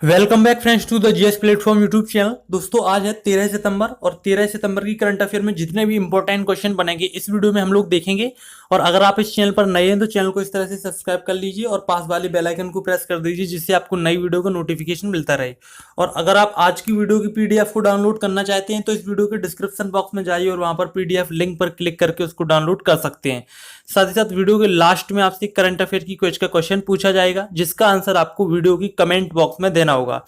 Welcome back friends to the GS platform YouTube channel. दोस्तों आज है 13 सितंबर और 13 सितंबर की करंट अफेयर में जितने भी इंपॉर्टेंट क्वेश्चन बनेंगे इस वीडियो में हम लोग देखेंगे। और अगर आप इस चैनल पर नए हैं तो चैनल को इस तरह से सब्सक्राइब कर लीजिए और पास वाले बेल आइकन को प्रेस कर दीजिए जिससे आपको नई वीडियो का नोटिफिकेशन मिलता रहे। और अगर आप आज की वीडियो की पीडीएफ को डाउनलोड करना चाहते हैं तो इस वीडियो के डिस्क्रिप्शन बॉक्स में जाइए और वहां पर पीडीएफ लिंक पर क्लिक करके उसको डाउनलोड कर सकते हैं। साथ ही साथ वीडियो के लास्ट में आपसे करंट अफेयर की क्विज का क्वेश्चन पूछा जाएगा जिसका आंसर आपको वीडियो की कमेंट बॉक्स में देना होगा।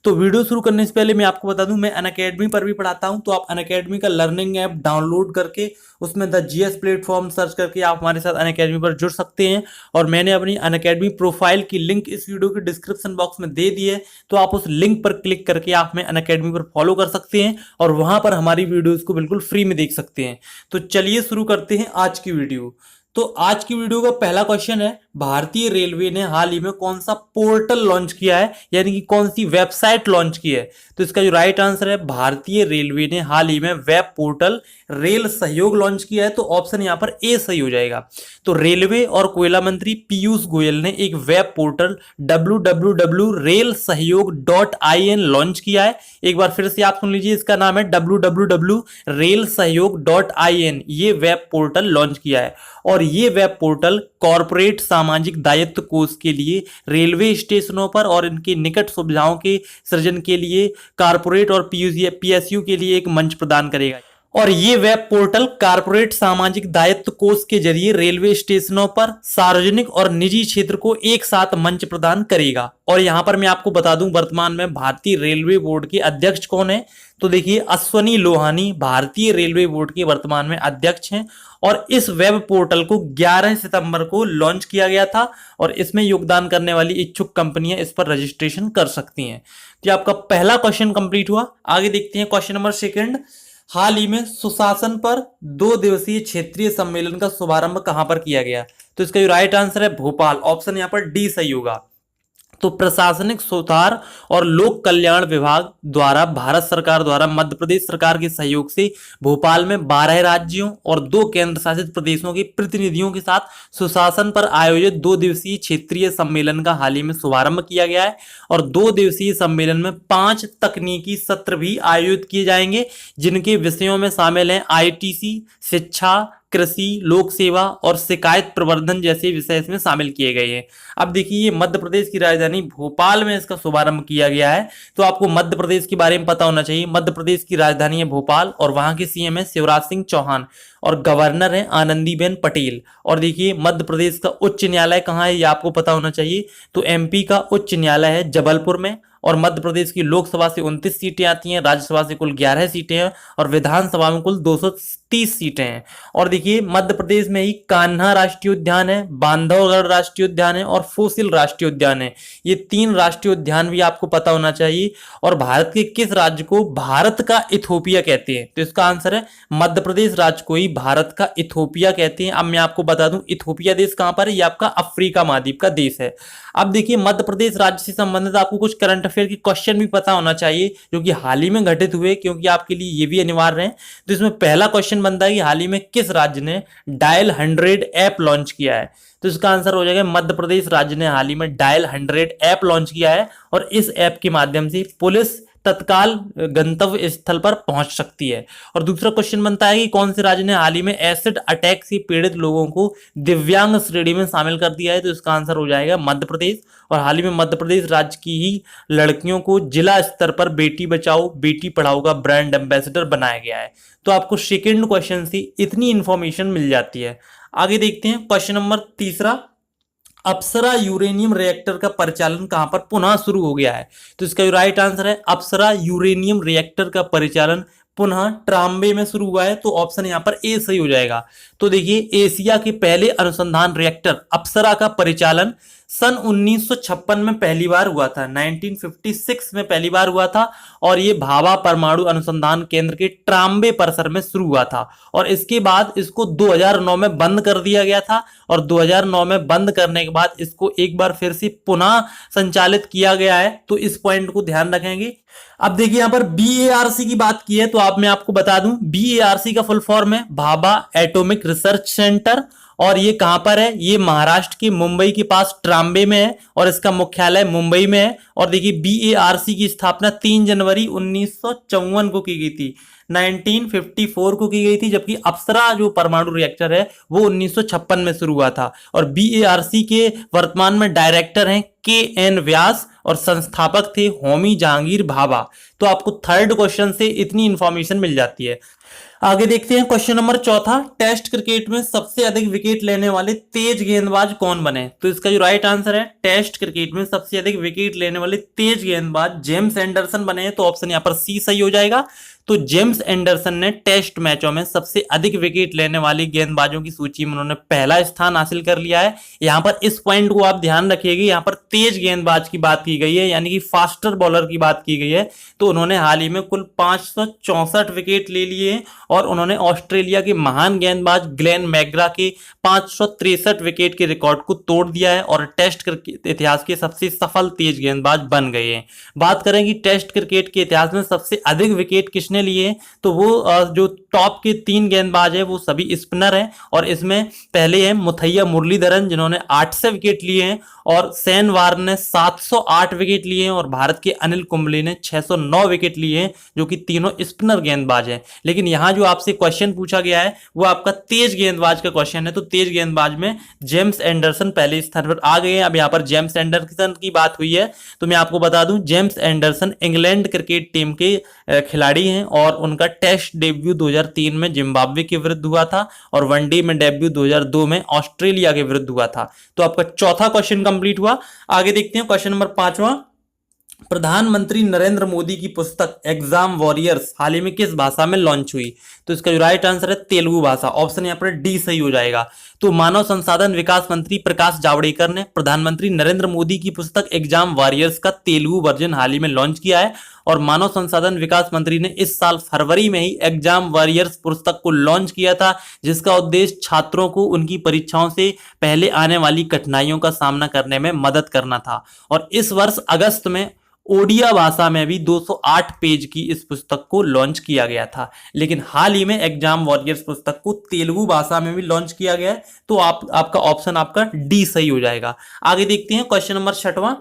तो वीडियो शुरू करने से पहले मैं आपको बता दूं मैं अनअकैडमी पर भी पढ़ाता हूं, तो आप अनअकैडमी का लर्निंग ऐप डाउनलोड करके उसमें द जीएस प्लेटफॉर्म सर्च करके आप हमारे साथ अनअकैडमी पर जुड़ सकते हैं। और मैंने अपनी अनअकैडमी प्रोफाइल की लिंक इस वीडियो के डिस्क्रिप्शन बॉक्स में दे दी है, तो आप उस लिंक पर क्लिक करके आप हमें अनअकैडमी पर फॉलो कर सकते हैं और वहां पर हमारी वीडियोज को बिल्कुल फ्री में देख सकते हैं। तो चलिए शुरू करते हैं आज की वीडियो। तो आज की वीडियो का पहला क्वेश्चन है, भारतीय रेलवे ने हाल ही में कौन सा पोर्टल लॉन्च किया है, यानी कि कौन सी वेबसाइट लॉन्च की है। तो इसका जो राइट आंसर है, भारतीय रेलवे ने हाल ही में वेब पोर्टल रेल सहयोग लॉन्च किया है। तो ऑप्शन यहां पर ए सही हो जाएगा। तो रेलवे और कोयला मंत्री पीयूष गोयल ने एक वेब पोर्टल www.railsahayog.in लॉन्च किया है। एक बार फिर से आप सुन लीजिए, इसका नाम है www.railsahayog.in। ये वेब पोर्टल लॉन्च किया है और ये वेब पोर्टल कॉरपोरेट सामाजिक दायित्व कोष के लिए रेलवे स्टेशनों पर और इनके निकट सुविधाओं के सृजन के लिए कॉरपोरेट और पीएसयू के लिए एक मंच प्रदान करेगा। और ये वेब पोर्टल कॉरपोरेट सामाजिक दायित्व कोष के जरिए रेलवे स्टेशनों पर सार्वजनिक और निजी क्षेत्र को एक साथ मंच प्रदान करेगा। और यहां पर मैं आपको बता दूं, वर्तमान में भारतीय रेलवे बोर्ड के अध्यक्ष कौन है। तो देखिए, अश्वनी लोहानी भारतीय रेलवे बोर्ड के वर्तमान में अध्यक्ष हैं। और इस वेब पोर्टल को 11 सितंबर को लॉन्च किया गया था और इसमें योगदान करने वाली इच्छुक कंपनियां इस पर रजिस्ट्रेशन कर सकती हैं। तो आपका पहला क्वेश्चन कंप्लीट हुआ। आगे देखते हैं क्वेश्चन नंबर सेकंड। हाल ही में सुशासन पर 2 दिवसीय क्षेत्रीय सम्मेलन का शुभारंभ कहां पर किया गया। तो इसका जो राइट आंसर है भोपाल। ऑप्शन यहां पर डी सही होगा। तो प्रशासनिक सुधार और लोक कल्याण विभाग द्वारा भारत सरकार द्वारा मध्य प्रदेश सरकार के सहयोग से भोपाल में 12 राज्यों और 2 केंद्र शासित प्रदेशों के प्रतिनिधियों के साथ सुशासन पर आयोजित 2 दिवसीय क्षेत्रीय सम्मेलन का हाल ही में शुभारंभ किया गया है। और 2 दिवसीय सम्मेलन में 5 तकनीकी सत्र भी आयोजित किए जाएंगे जिनके विषयों में शामिल हैं आईटीसी, शिक्षा, कृषि, लोक सेवा और शिकायत प्रवर्धन जैसे विषय इसमें शामिल किए गए हैं। अब देखिए, ये मध्य प्रदेश की राजधानी भोपाल में इसका शुभारंभ किया गया है। तो आपको मध्य प्रदेश के बारे में पता होना चाहिए। मध्य प्रदेश की राजधानी है भोपाल और वहां के सीएम है शिवराज सिंह चौहान और गवर्नर है आनंदीबेन पटेल। और देखिए, मध्य प्रदेश का उच्च न्यायालय कहाँ है ये आपको पता होना चाहिए। तो एमपी का उच्च न्यायालय है जबलपुर में। और मध्य प्रदेश की लोकसभा से 29 सीटें आती हैं, राज्यसभा से कुल 11 सीटें हैं और विधानसभा में कुल 230 सीटें हैं। और देखिए, मध्य प्रदेश में ही कान्हा राष्ट्रीय उद्यान है, बांधवगढ़ राष्ट्रीय उद्यान है और फोसिल राष्ट्रीय उद्यान है। ये 3 राष्ट्रीय उद्यान भी आपको पता होना चाहिए। और भारत के किस राज्य को भारत का इथोपिया कहते हैं। तो इसका आंसर है मध्य प्रदेश राज्य को ही भारत का इथोपिया कहते हैं। अब मैं आपको बता दूं, इथोपिया देश कहां पर है। ये आपका अफ्रीका महाद्वीप का देश है। अब देखिए, मध्य प्रदेश राज्य से संबंधित आपको कुछ करंट अफेयर के क्वेश्चन भी पता होना चाहिए जो कि हाल ही में घटित हुए, क्योंकि आपके लिए ये भी अनिवार्य है। तो इसमें पहला क्वेश्चन बनता है कि हाल ही में किस राज्य ने डायल 100 ऐप लॉन्च किया है। तो इसका आंसर हो जाएगा मध्य प्रदेश राज्य ने हाल ही में डायल 100 ऐप लॉन्च किया है। और इस ऐप के माध्यम से पुलिस तत्काल गंतव्य स्थल पर पहुंच सकती है। और दूसरा क्वेश्चन बनता है कि कौन से राज्य ने हाल ही में एसिड अटैक से पीड़ित लोगों को दिव्यांग श्रेणी में शामिल कर दिया है। तो इसका आंसर हो जाएगा मध्य प्रदेश। और हाल ही में मध्य प्रदेश राज्य की ही लड़कियों को जिला स्तर पर बेटी बचाओ बेटी पढ़ाओ का ब्रांड एम्बेसडर बनाया गया है। तो आपको सेकेंड क्वेश्चन से इतनी इंफॉर्मेशन मिल जाती है। आगे देखते हैं क्वेश्चन नंबर तीसरा। अप्सरा यूरेनियम रिएक्टर का परिचालन कहां पर पुनः शुरू हो गया है। तो इसका जो राइट आंसर है, अप्सरा यूरेनियम रिएक्टर का परिचालन पुनः ट्राम्बे में शुरू हुआ है। तो ऑप्शन यहां पर ए सही हो जाएगा। तो देखिए, एशिया के पहले अनुसंधान रिएक्टर अप्सरा का परिचालन सन 1956 में पहली बार हुआ था, 1956 में पहली बार हुआ था। और ये भाभा परमाणु अनुसंधान केंद्र के ट्राम्बे परिसर में शुरू हुआ था। और इसके बाद इसको 2009 में बंद कर दिया गया था। और 2009 में बंद करने के बाद इसको एक बार फिर से पुनः संचालित किया गया है। तो इस पॉइंट को ध्यान रखेंगे। अब देखिए, यहां पर बीएआरसी की बात की है तो मैं आपको बता दूं, बीएआरसी का फुल फॉर्म है भाभा एटॉमिक रिसर्च सेंटर। और ये कहां पर है, ये महाराष्ट्र के मुंबई के पास ट्राम्बे में है और इसका मुख्यालय मुंबई में है। और देखिए बीएआरसी की स्थापना 3 जनवरी 1954 को की गई थी, 1954 को की गई थी, जबकि अप्सरा जो परमाणु रिएक्टर है वो 1956 में शुरू हुआ था। और बीएआरसी के वर्तमान में डायरेक्टर हैं के एन व्यास और संस्थापक थे होमी जहांगीर भाभा। तो आपको थर्ड क्वेश्चन से इतनी इंफॉर्मेशन मिल जाती है। आगे देखते हैं क्वेश्चन नंबर चौथा, टेस्ट क्रिकेट में सबसे अधिक विकेट लेने वाले तेज गेंदबाज कौन बने? तो इसका जो राइट आंसर है, टेस्ट क्रिकेट में सबसे अधिक विकेट लेने वाले तेज गेंदबाज जेम्स एंडरसन बने हैं। तो ऑप्शन यहां पर सी सही हो जाएगा। तो जेम्स एंडरसन ने टेस्ट मैचों में सबसे अधिक विकेट लेने वाले गेंदबाजों की सूची में उन्होंने पहला स्थान हासिल कर लिया है। यहां पर इस पॉइंट को आप ध्यान रखिएगा, यहां पर तेज गेंदबाज की बात की गई है, यानी कि फास्टर बॉलर की बात की गई है। तो उन्होंने हाल ही में कुल 564 विकेट ले लिए और उन्होंने ऑस्ट्रेलिया के महान गेंदबाज ग्लेन मैकग्रा के 563 विकेट के रिकॉर्ड को तोड़ दिया है और टेस्ट क्रिकेट इतिहास के सबसे सफल तेज गेंदबाज बन गए हैं। बात करें कि टेस्ट क्रिकेट के इतिहास में सबसे अधिक विकेट किसने लिए, तो वो जो टॉप के 3 गेंदबाज है वो सभी स्पिनर हैं। और इसमें पहले है मुथैया मुरलीधरन जिन्होंने 800 विकेट लिए हैं, और सैन वार्न ने 708 विकेट लिए हैं, और भारत के अनिल कुंबले ने 609 विकेट लिए हैं, जो कि तीनों स्पिनर गेंदबाज हैं। लेकिन यहां जो आपसे क्वेश्चन पूछा गया है वो आपका तेज गेंदबाज का क्वेश्चन है। तो तेज गेंदबाज में जेम्स एंडरसन पहले स्थान पर आ गए हैं। अब यहां पर जेम्स एंडरसन की बात हुई है तो मैं आपको बता दूं, James Anderson England cricket team के खिलाड़ी हैं और उनका टेस्ट डेब्यू 2003 में जिम्बाब्वे के विरुद्ध हुआ था और वनडे में डेब्यू 2002 में ऑस्ट्रेलिया के विरुद्ध हुआ था। तो आपका चौथा क्वेश्चन कंप्लीट हुआ। आगे देखते हैं क्वेश्चन नंबर 5वां, प्रधानमंत्री नरेंद्र मोदी की पुस्तक एग्जाम वॉरियर्स हाल ही में किस भाषा में लॉन्च हुई? तो इसका जो राइट आंसर है तेलुगु भाषा, ऑप्शन यहां पर डी सही हो जाएगा। तो मानव संसाधन विकास मंत्री प्रकाश जावड़ेकर ने प्रधानमंत्री नरेंद्र मोदी की पुस्तक एग्जाम वॉरियर्स का तेलुगु वर्जन हाल ही में लॉन्च किया है और मानव संसाधन विकास मंत्री ने इस साल फरवरी में ही एग्जाम वॉरियर्स पुस्तक को लॉन्च किया था, जिसका उद्देश्य छात्रों को उनकी परीक्षाओं से पहले आने वाली कठिनाइयों का सामना करने में मदद करना था। और इस वर्ष अगस्त में ओडिया भाषा में भी 208 पेज की इस पुस्तक को लॉन्च किया गया था। लेकिन हाल ही में एग्जाम वॉरियर्स पुस्तक को तेलुगु भाषा में भी लॉन्च किया गया है। तो आपका ऑप्शन आपका डी सही हो जाएगा। आगे देखते हैं क्वेश्चन नंबर 6वां,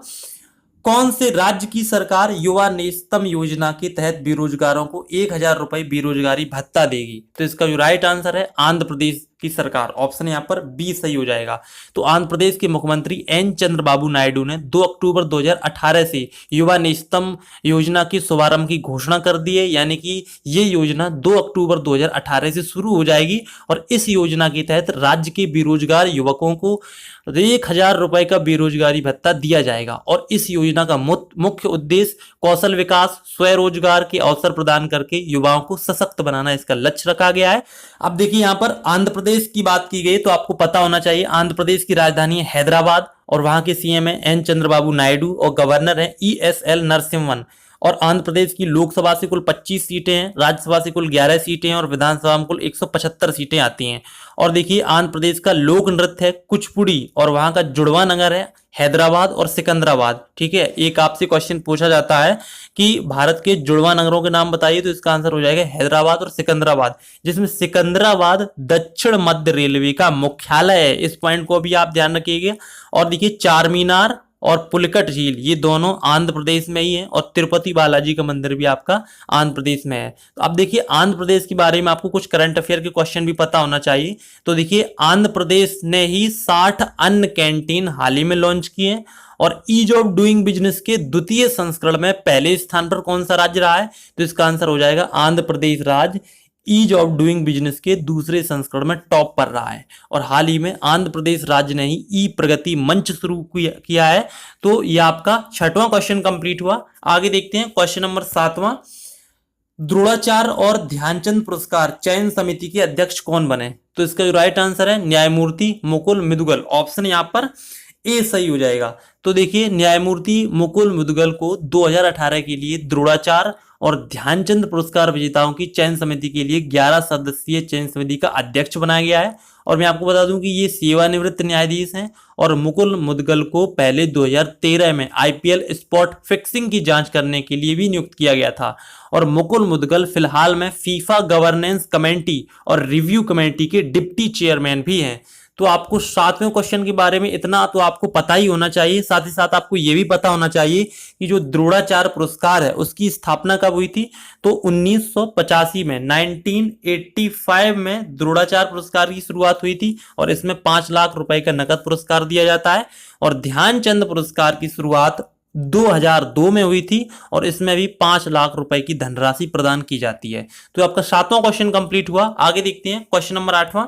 कौन से राज्य की सरकार युवा नेस्तम योजना के तहत बेरोजगारों को 1000 रुपए बेरोजगारी भत्ता देगी? तो इसका जो राइट आंसर है आंध्र प्रदेश की सरकार, ऑप्शन यहां पर बी सही हो जाएगा। तो आंध्र प्रदेश के मुख्यमंत्री एन चंद्रबाबू नायडू ने 2 अक्टूबर 2018 से युवा नेस्तम योजना के शुभारंभ की घोषणा कर दी है, यानी कि ये योजना 2 अक्टूबर 2018 से शुरू हो जाएगी और इस योजना के तहत राज्य के बेरोजगार युवकों को 1000 रुपए का बेरोजगारी भत्ता दिया जाएगा। और इस योजना का मुख्य उद्देश्य कौशल विकास, स्वरोजगार के अवसर प्रदान करके युवाओं को सशक्त बनाना इसका लक्ष्य रखा गया है। अब देखिए यहां पर आंध्र प्रदेश की बात की गई तो आपको पता होना चाहिए आंध्र प्रदेश की राजधानी है हैदराबाद और वहां के सीएम है एन चंद्रबाबू नायडू और गवर्नर है ESL नरसिम्हन। और आंध्र प्रदेश की लोकसभा से कुल 25 सीटें हैं, राज्यसभा से कुल 11 सीटें हैं और विधानसभा में कुल 175 सीटें आती हैं। और देखिए आंध्र प्रदेश का लोक नृत्य है कुचिपुड़ी और वहां का जुड़वा नगर है हैदराबाद और सिकंदराबाद। ठीक है, एक आपसे क्वेश्चन पूछा जाता है कि भारत के जुड़वा नगरों के नाम बताइए, तो इसका आंसर हो जाएगा हैदराबाद और सिकंदराबाद, जिसमें सिकंदराबाद दक्षिण मध्य रेलवे का मुख्यालय है। इस पॉइंट को भी आप ध्यान रखिएगा। और देखिए चार मीनार और पुलकट झील ये दोनों आंध्र प्रदेश में ही है और तिरुपति बालाजी का मंदिर भी आपका आंध्र प्रदेश में है। तो अब देखिए आंध्र प्रदेश के बारे में आपको कुछ करंट अफेयर के क्वेश्चन भी पता होना चाहिए। तो देखिए आंध्र प्रदेश ने ही 60 अन्न कैंटीन हाल ही में लॉन्च किए हैं और ईज ऑफ डूइंग बिजनेस के द्वितीय संस्करण में पहले स्थान पर कौन सा राज्य रहा है? तो इसका आंसर हो जाएगा आंध्र प्रदेश राज्य ईज ऑफ डूइंग बिजनेस के दूसरे संस्करण में टॉप पर रहा है। और हाल ही में आंध्र प्रदेश राज्य ने ही ई प्रगति मंच शुरू किया है। तो यह आपका 6वां क्वेश्चन कंप्लीट हुआ। आगे देखते हैं क्वेश्चन नंबर 7वां, द्रोणाचार्य और ध्यानचंद पुरस्कार चयन समिति के अध्यक्ष कौन बने? तो इसका जो राइट आंसर है न्यायमूर्ति मुकुल मुदगल, ऑप्शन यहां पर ए सही हो जाएगा। तो देखिए न्यायमूर्ति मुकुल मुदगल को 2018 के लिए द्रोणाचार्य और ध्यानचंद पुरस्कार विजेताओं की चयन समिति के लिए 11 सदस्यीय चयन समिति का अध्यक्ष बनाया गया है। और मैं आपको बता दूं कि ये सेवानिवृत्त न्यायाधीश हैं और मुकुल मुदगल को पहले 2013 में IPL स्पॉट फिक्सिंग की जांच करने के लिए भी नियुक्त किया गया था। और मुकुल मुदगल फिलहाल में फीफा गवर्नेंस कमेटी और रिव्यू कमेटी के डिप्टी चेयरमैन भी हैं। तो आपको 7वें क्वेश्चन के बारे में इतना तो आपको पता ही होना चाहिए। साथ ही साथ आपको यह भी पता होना चाहिए कि जो द्रोणाचार्य पुरस्कार है उसकी स्थापना कब हुई थी, तो 1985 में 1985 में द्रोणाचार्य पुरस्कार की शुरुआत हुई थी और इसमें 5 लाख रुपए का नकद पुरस्कार दिया जाता है। और ध्यानचंद पुरस्कार की शुरुआत 2002 में हुई थी और इसमें भी 5 लाख रुपए की धनराशि प्रदान की जाती है। तो आपका 7वां क्वेश्चन कंप्लीट हुआ। आगे देखते हैं क्वेश्चन नंबर 8वां।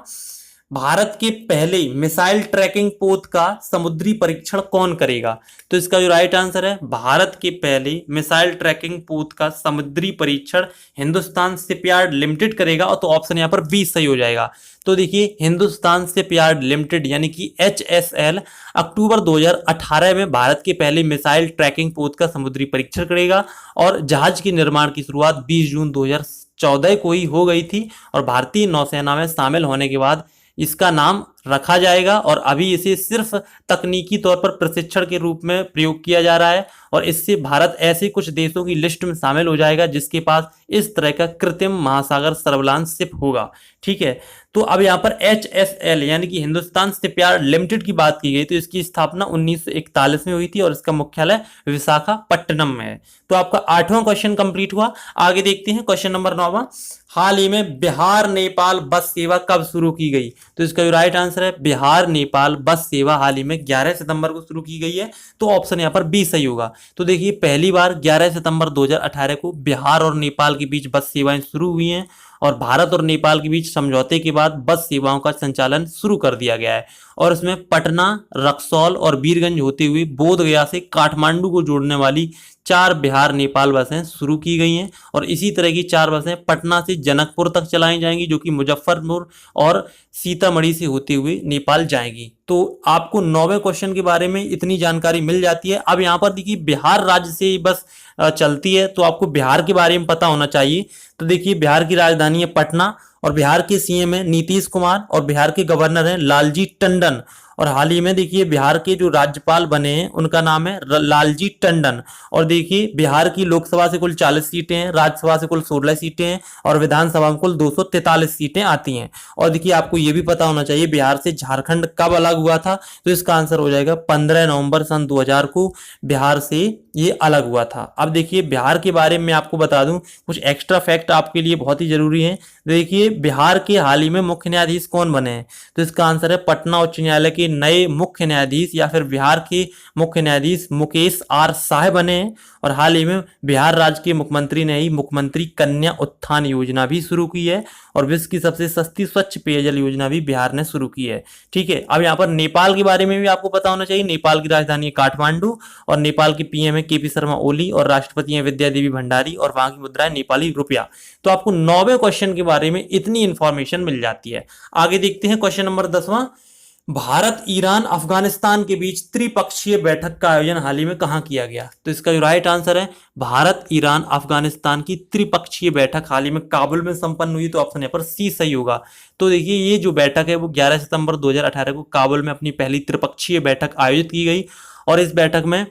भारत के पहले मिसाइल ट्रैकिंग पोत का समुद्री परीक्षण कौन करेगा, तो इसका जो राइट आंसर है भारत के पहले मिसाइल ट्रैकिंग पोत का समुद्री परीक्षण हिंदुस्तान शिपयार्ड लिमिटेड करेगा। और तो ऑप्शन यहां पर बी सही हो जाएगा। तो देखिए हिंदुस्तान शिपयार्ड लिमिटेड यानी कि HSL अक्टूबर 2018 में भारत के पहले मिसाइल ट्रैकिंग पोत का समुद्री परीक्षण करेगा और जहाज के निर्माण की शुरुआत 20 जून 2014 को ही हो गई थी और भारतीय नौसेना में शामिल होने के बाद इसका नाम रखा जाएगा और अभी इसे सिर्फ तकनीकी तौर पर प्रशिक्षण के रूप में प्रयोग किया जा रहा है और इससे भारत ऐसे कुछ देशों की लिस्ट में शामिल हो जाएगा जिसके पास इस तरह का कृत्रिम महासागर सर्विलांस शिप होगा। ठीक है, तो अब यहाँ पर HSL यानी कि हिंदुस्तान शिपयार्ड लिमिटेड की बात की गई तो इसकी स्थापना 1941 में हुई थी और इसका मुख्यालय विशाखापट्टनम में है। तो आपका 8वां क्वेश्चन कंप्लीट हुआ। आगे देखते हैं क्वेश्चन नंबर 9वां। हाल ही में बिहार नेपाल बस सेवा कब शुरू की गई, तो इसका जो राइट आंसर है बिहार नेपाल बस सेवा हाल ही में 11 सितंबर को शुरू की गई है। तो ऑप्शन यहां पर बी सही होगा। तो देखिए पहली बार 11 सितंबर 2018 को बिहार और नेपाल के बीच बस सेवाएं शुरू हुई हैं और भारत और नेपाल के बीच समझौते के बाद बस सेवाओं का संचालन शुरू कर दिया गया है और इसमें पटना, रक्सौल और वीरगंज होते हुए बोधगया से काठमांडू को जोड़ने वाली 4 बिहार नेपाल बसें शुरू की गई हैं और इसी तरह की 4 बसें पटना से जनकपुर तक चलाई जाएंगी जो कि मुजफ्फरपुर और सीतामढ़ी से होते हुए नेपाल जाएंगी। तो आपको 9वें क्वेश्चन के बारे में इतनी जानकारी मिल जाती है। अब यहाँ पर देखिए बिहार राज्य से बस चलती है तो आपको बिहार के बारे में पता होना चाहिए। तो देखिए बिहार की राजधानी है पटना और बिहार के सीएम है नीतीश कुमार और बिहार के गवर्नर हैं लालजी टंडन और हाल ही में देखिए बिहार के जो राज्यपाल बने हैं उनका नाम है लालजी टंडन। और देखिए बिहार की लोकसभा से कुल 40 सीटें हैं, राज्यसभा से कुल 16 सीटें हैं और विधानसभा में कुल 243 सीटें आती हैं। और देखिए आपको यह भी पता होना चाहिए बिहार से झारखंड कब अलग हुआ था, तो इसका आंसर हो जाएगा 15 नवंबर सन 2000 को बिहार से ये अलग हुआ था। अब देखिए बिहार के बारे में आपको बता दूं कुछ एक्स्ट्रा फैक्ट आपके लिए बहुत ही जरूरी है। देखिए बिहार के हाल ही में मुख्य न्यायाधीश कौन बने हैं, तो इसका आंसर है पटना उच्च न्यायालय के नए मुख्य न्यायाधीश या फिर बिहार के मुख्य न्यायाधीश मुकेश आर शाह बने हैं। और हाल ही में बिहार राज्य के मुख्यमंत्री ने ही मुख्यमंत्री कन्या उत्थान योजना भी शुरू की है और विश्व की सबसे सस्ती स्वच्छ पेयजल योजना भी बिहार ने शुरू की है। ठीक है, अब यहाँ पर नेपाल के बारे में भी आपको पता होना चाहिए। नेपाल की राजधानी है काठमांडू और नेपाल के पीएम है केपी शर्मा ओली और राष्ट्रपति है विद्या देवी भंडारी और वहां की मुद्रा है नेपाली रुपया। तो आपको 9वें क्वेश्चन के बारे में इतनी इंफॉर्मेशन मिल जाती है। आगे देखते हैं क्वेश्चन नंबर 10वां। भारत, ईरान, अफगानिस्तान के बीच त्रिपक्षीय बैठक का आयोजन हाल ही में कहां किया गया, तो इसका जो राइट आंसर है भारत, ईरान, अफगानिस्तान की त्रिपक्षीय बैठक हाल ही में काबुल में संपन्न हुई। तो ऑप्शन यहाँ पर सी सही होगा। तो देखिए ये जो बैठक है वो 11 सितंबर 2018 को काबुल में अपनी पहली त्रिपक्षीय बैठक आयोजित की गई और इस बैठक में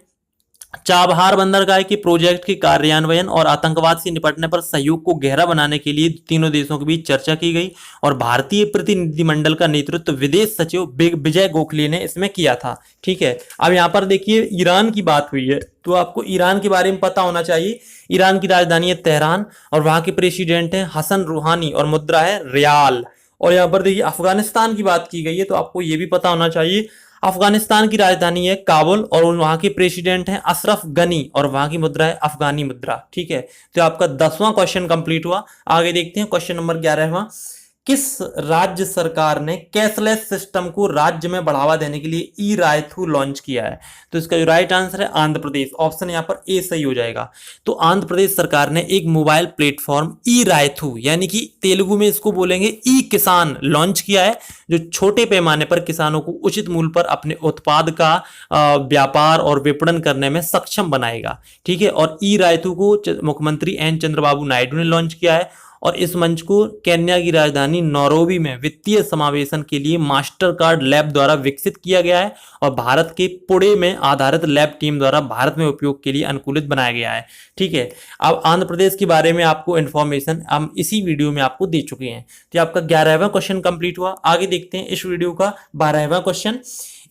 चाबहार बंदरगाह के प्रोजेक्ट के कार्यान्वयन और आतंकवाद से निपटने पर सहयोग को गहरा बनाने के लिए तीनों देशों के बीच चर्चा की गई और भारतीय प्रतिनिधिमंडल का नेतृत्व विदेश सचिव विजय गोखले ने इसमें किया था। ठीक है, अब यहाँ पर देखिए ईरान की बात हुई है तो आपको ईरान के बारे में पता होना चाहिए। ईरान की राजधानी है तेहरान और वहां के प्रेसिडेंट हैं हसन रूहानी और मुद्रा है रियाल। और यहाँ पर देखिए अफगानिस्तान की बात की गई है तो आपको ये भी पता होना चाहिए अफगानिस्तान की राजधानी है काबुल और वहां के प्रेसिडेंट हैं अशरफ गनी और वहां की मुद्रा है अफगानी मुद्रा। ठीक है, तो आपका 10वां क्वेश्चन कंप्लीट हुआ। आगे देखते हैं क्वेश्चन नंबर 11वां। किस राज्य सरकार ने कैशलेस सिस्टम को राज्य में बढ़ावा देने के लिए ई रायथू लॉन्च किया है, तो इसका जो राइट आंसर है आंध्र प्रदेश। ऑप्शन यहां पर ए सही हो जाएगा। तो आंध्र प्रदेश सरकार ने एक मोबाइल प्लेटफॉर्म ई रायथू यानी कि तेलुगु में इसको बोलेंगे ई किसान लॉन्च किया है जो छोटे पैमाने पर किसानों को उचित मूल्य पर अपने उत्पाद का व्यापार और विपणन करने में सक्षम बनाएगा। ठीक है, और ई रायथू को मुख्यमंत्री एन चंद्रबाबू नायडू ने लॉन्च किया है और इस मंच को केन्या की राजधानी नैरोबी में वित्तीय समावेशन के लिए मास्टर कार्ड लैब द्वारा विकसित किया गया है और भारत के पुणे में आधारित लैब टीम द्वारा भारत में उपयोग के लिए अनुकूलित बनाया गया है। ठीक है, अब आंध्र प्रदेश के बारे में आपको इन्फॉर्मेशन हम इसी वीडियो में आपको दे चुके हैं। तो आपका 11वां क्वेश्चन कंप्लीट हुआ। आगे देखते हैं इस वीडियो का 12वां क्वेश्चन।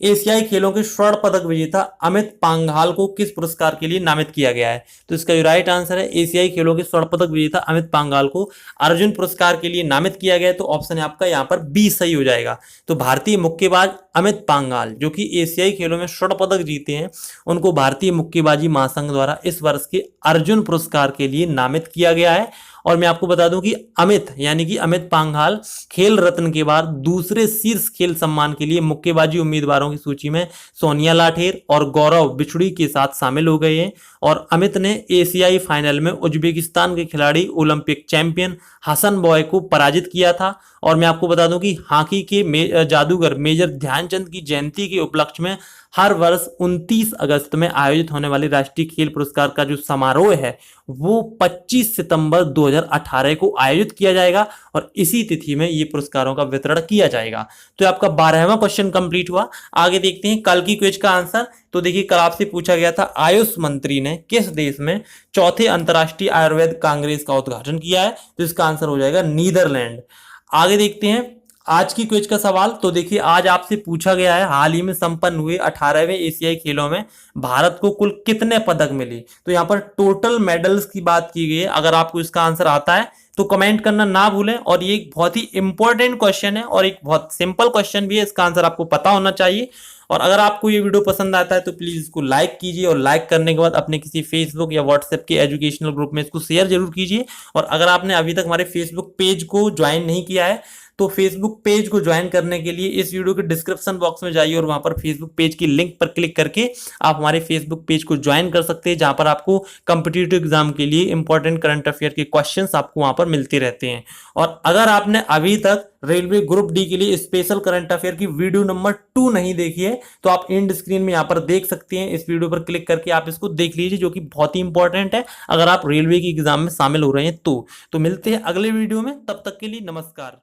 एशियाई खेलों के स्वर्ण पदक विजेता अमित पांघाल को किस पुरस्कार के लिए नामित किया गया है? तो इसका जो राइट आंसर है, एशियाई खेलों के स्वर्ण पदक विजेता अमित पांघाल को अर्जुन पुरस्कार के लिए नामित किया गया है। तो ऑप्शन है आपका यहाँ पर बी सही हो जाएगा। तो भारतीय मुक्केबाज अमित पांघाल जो कि एशियाई खेलों में स्वर्ण पदक जीते हैं, उनको भारतीय मुक्केबाजी महासंघ द्वारा इस वर्ष के अर्जुन पुरस्कार के लिए नामित किया गया है। और मैं आपको बता दूं कि अमित यानी कि अमित पांघाल खेल रत्न के बाद दूसरे शीर्ष खेल सम्मान के लिए मुक्केबाजी उम्मीदवारों की सूची में सोनिया लाठेर और गौरव बिछुड़ी के साथ शामिल हो गए हैं। और अमित ने एशियाई फाइनल में उज्बेकिस्तान के खिलाड़ी ओलंपिक चैंपियन हसन बॉय को पराजित किया था। और मैं आपको बता दूं कि हॉकी के जादूगर मेजर ध्यानचंद की जयंती के उपलक्ष्य में हर वर्ष 29 अगस्त में आयोजित होने वाले राष्ट्रीय खेल पुरस्कार का जो समारोह है वो 25 सितंबर 2018 को आयोजित किया जाएगा और इसी तिथि में ये पुरस्कारों का वितरण किया जाएगा। तो आपका 12वां क्वेश्चन कंप्लीट हुआ। आगे देखते हैं कल की क्विज का आंसर। तो देखिए, कल आपसे पूछा गया था आयुष मंत्री ने किस देश में चौथे अंतर्राष्ट्रीय आयुर्वेद कांग्रेस का उद्घाटन किया है? तो इसका आंसर हो जाएगा नीदरलैंड। आगे देखते हैं आज की क्विज का सवाल। तो देखिए, आज आपसे पूछा गया है हाल ही में संपन्न हुए 18वें एशियाई खेलों में भारत को कुल कितने पदक मिले? तो यहाँ पर टोटल मेडल्स की बात की गई है। अगर आपको इसका आंसर आता है तो कमेंट करना ना भूलें। और ये एक बहुत ही इंपॉर्टेंट क्वेश्चन है और एक बहुत सिंपल क्वेश्चन भी है, इसका आंसर आपको पता होना चाहिए। और अगर आपको ये वीडियो पसंद आता है तो प्लीज इसको लाइक कीजिए और लाइक करने के बाद अपने किसी फेसबुक या व्हाट्सएप के एजुकेशनल ग्रुप में इसको शेयर जरूर कीजिए। और अगर आपने अभी तक हमारे फेसबुक पेज को ज्वाइन नहीं किया है तो फेसबुक पेज को ज्वाइन करने के लिए इस वीडियो के डिस्क्रिप्शन बॉक्स में जाइए और वहां पर फेसबुक पेज की लिंक पर क्लिक करके आप हमारे फेसबुक पेज को ज्वाइन कर सकते हैं, जहां पर आपको कॉम्पिटिटिव एग्जाम के लिए इंपॉर्टेंट करंट अफेयर के क्वेश्चंस आपको वहां पर मिलते रहते हैं। और अगर आपने अभी तक रेलवे ग्रुप डी के लिए स्पेशल करंट अफेयर की वीडियो नंबर 2 नहीं देखी है तो आप एंड स्क्रीन में यहाँ पर देख सकते हैं। इस वीडियो पर क्लिक करके आप इसको देख लीजिए, जो कि बहुत ही इंपॉर्टेंट है अगर आप रेलवे की एग्जाम में शामिल हो रहे हैं तो मिलते हैं अगले वीडियो में। तब तक के लिए नमस्कार।